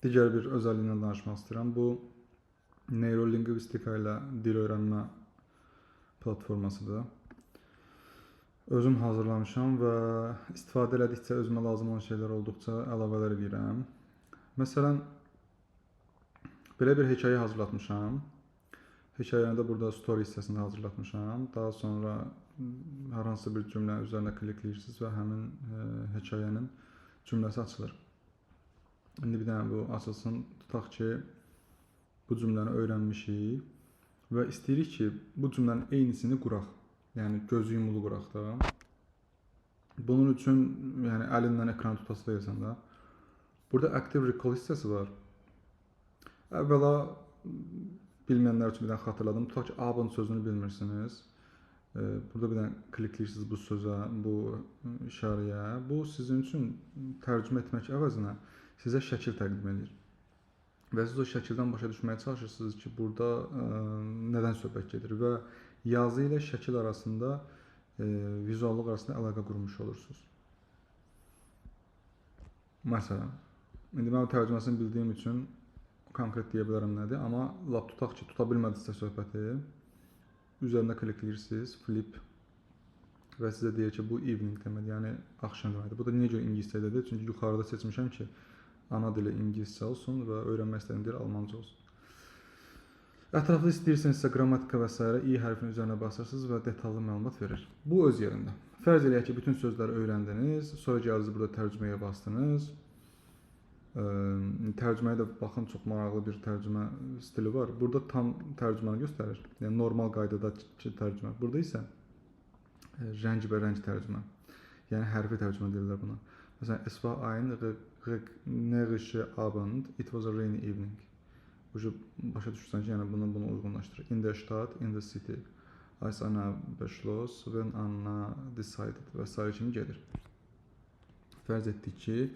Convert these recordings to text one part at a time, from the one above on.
digər bir özəlliyindən danışmaq istəyirəm. Bu neurolingvistika ilə dil öyrənmə platformasıdır. Özüm hazırlamışam və istifadə elədikcə özümə lazım olan şeylər olduqca əlavələr edirəm. Məsələn, belə bir hekayə hazırlatmışam. Hekayəni də burada story hissəsində hazırlatmışam. Daha sonra hər hansı bir cümlə üzərində klikləyirsiniz və həmin hekayənin cümləsi açılır. İndi bir dənə bu açılsın. Tutaq ki, bu cümləni öyrənmişik və istəyirik ki, bu cümlənin eynisini quraq. Yəni gözü yumulu quraq da. Bunun üçün yəni əlindən ekranı tutası deyilsən də. Burada active recall hissəsi var. Əvvəla bilməyənlər üçün bir dənə xatırladım. Tutaq ki, A-nın sözünü bilmirsiniz. Burada bir dənə klikləyirsiniz bu sözə, bu işarəyə. Bu sizin üçün tərcümə etmək əvəzinə sizə şəkil təqdim edir. Və siz o şəkildən başa düşməyə çalışırsınız ki, burada nədən söhbət gedir və yazı ilə şəkil arasında, vizuallıq arasında əlaqə qurmuş olursunuz. Məsələn, indi mən tərcüməsini bildiyim üçün konkret deyə bilərəm nədir, amma lap tutaq ki, tuta bilmədinizsə söhbəti, üzərində klikləyirsiniz, flip və sizə deyir ki, bu evening deməkdir, yəni axşam deməkdir. Bu da necə ingiliscədir? Çünki yuxarıda seçmişəm ki, ana dili ingiliscə olsun və öyrənmək istədiyim dil almanca olsun. Ətraflı istəyirsinizsə qrammatika və s. i hərfinin üzərinə basırsınız və detallı məlumat verir. Bu öz yerində. Fərz eləyək ki, bütün sözləri öyrəndiniz, sonra gəldiniz burada tərcüməyə bastınız. Tərcüməyə də baxın, çox maraqlı bir tərcümə stili var. Burada tam tərcümanı göstərir. Yəni normal qaydadakı tərcümə. Burada isə rəng və rəng tərcümə. Yəni hərfi tərcümə deyirlər buna. Məsələn, es war ein regnerische Abend, it was a rainy evening. Başa düşürsən ki, yəni bunu uyğunlaşdırır. In the Stadt, in the city. Als Anna beschloss, when Anna decided və s. kimi gedir. Fərz etdik ki,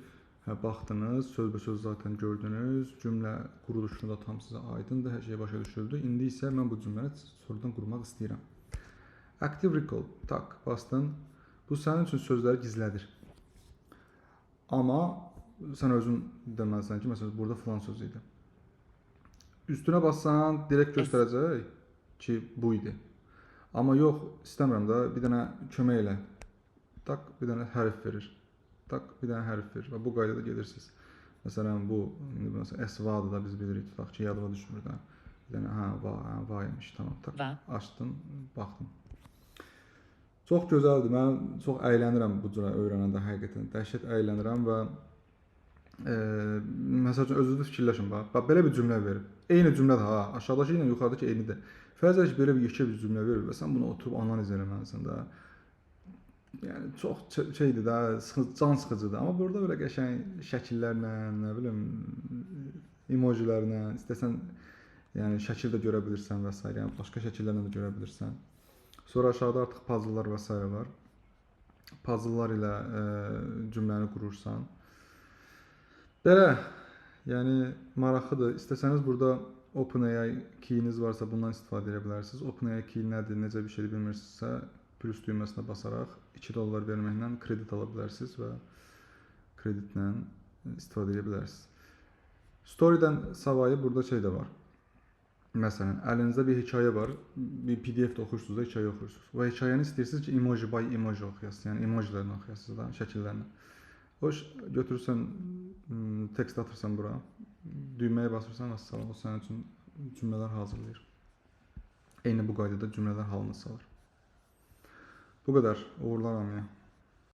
baxdınız, sözbəsöz zaten gördünüz, cümlə quruluşunda tam sizə aydındır, hər şey başa düşüldü. İndi isə mən bu cümləni sonradan qurmaq istəyirəm. Active recall, tak, bastın. Bu sənin üçün sözləri gizlədir. Amma sən özün deməlisən ki, məsələn, burada filan söz idi. Üstünə bassan, direkt göstərəcək ki, bu idi. Amma yox, istəmirəm da, bir dənə kömək elə. Tak, bir dənə hərf verir. Tak, bir dənə hərf verir və bu qaydada gedirsiniz. Məsələn, bu, əsvadır da biz bilirik, tutaq ki, yadıma düşmür də. Bir dənə, va imiş, tamam, tak, açdın, baxdın. Çox gözəldir, mən çox əylənirəm bu cürə öyrənəndə həqiqətən. Dəhşət əylənirəm və məsəl üçün özünüzdə fikirləşin, bax, belə bir cümlə verib. Eyni cümlədir ha, aşağıdakı ilə yuxarıdakı eynidir. Fərz edək ki, belə bir yekə bir cümlə verir və sən bunu oturub analiz eləməlisən də. Yəni çox şeydir də, can sıxıcıdır. Amma burada belə qəşəng şəkillərlə, nə bilim, emojilərlə, istəsən yəni şəkil də görə bilirsən və s. yəni başqa şəkillərlə də görə bilirsən. Sonra aşağıda artıq puzzle'lar və s. var. Puzzle'lar ilə cümləni qurursan. Belə, yəni maraqlıdır. İstəsəniz burada OpenAI keyiniz varsa bundan istifadə edə bilərsiniz. OpenAI key nədir, necə bir şey bilmirsinizsə, plus düyməsinə basaraq $2 verməklə kredit ala bilərsiniz və kreditlə istifadə edə bilərsiniz. Story'dən savayı burada şey də var. Məsələn, əlinizdə bir hekayə var, bir PDF-də oxuyursunuz da, hekayə oxuyursunuz. Və hekayəni istəyirsiniz ki, emoji by emoji oxuyasınız, yəni emojilərini oxuyasınız da, şəkillərini. Hoş, götürürsən, tekst atırsan bura, düyməyə basırsan, o sənin üçün cümlələr hazırlayır. Eyni bu qaydada cümlələr halını salır. Bu qədər, uğurlar hamıya.